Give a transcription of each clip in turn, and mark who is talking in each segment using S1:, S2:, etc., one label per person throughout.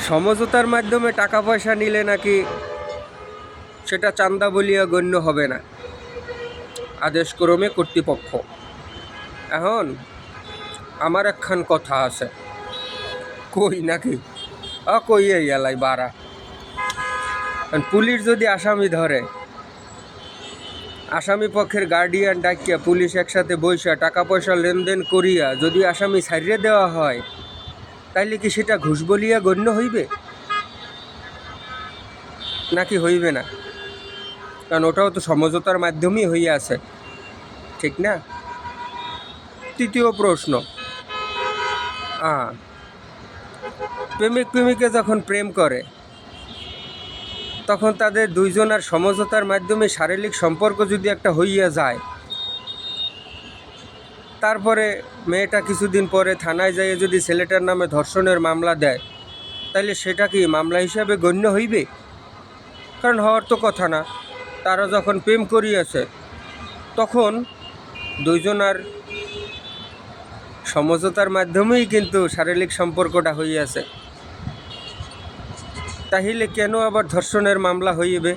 S1: সমঝোতার মাধ্যমে টাকা পয়সা নিলে নাকি সেটা চাঁদা বলিয়া গণ্য হবে না আদেশক্রমে কর্তৃপক্ষ। এখন আমার একখান কথা আছে, কই নাকি কইয়ে গেলাই বাড়া। পুলিশ যদি আসামি ধরে, আসামি পক্ষের গার্ডিয়ান ডাকিয়া পুলিশ একসাথে বইসা টাকা পয়সা লেনদেন করিয়া যদি আসামি ছাড়িয়ে দেওয়া হয়, তাইলে কি সেটা ঘুষ বলিয়া গণ্য হইবে নাকি হইবে না? কারণ ওটাও তো সমঝোতার মাধ্যমেই হইয়া আছে, ঠিক না? তৃতীয় প্রশ্ন, প্রেমিক প্রেমিকা যখন প্রেম করে তখন তাদের দুইজনের সমঝোতার মাধ্যমে শারীরিক সম্পর্ক যদি একটা হইয়া যায়, তারপরে মেয়েটা কিছুদিন পরে থানায় যাইয়ে যদি ছেলেটার নামে ধর্ষণের মামলা দেয়, তাহলে সেটা কি মামলা হিসাবে গণ্য হইবে? কারণ হওয়ার তো কথা না। তারা যখন প্রেম করিয়াছে তখন দুইজনার সমঝোতার মাধ্যমেই কিন্তু শারীরিক সম্পর্কটা হইয়াছে, তাহলে কেন আবার ধর্ষণের মামলা হইবে?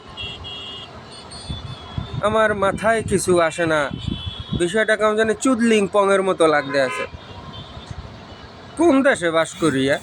S1: আমার মাথায় কিছু আসে না। বিষয়টা কেমন জানি চুদলিং পংয়ের মতো লাগতে আছে। কোন দেশে বাস করিয়া?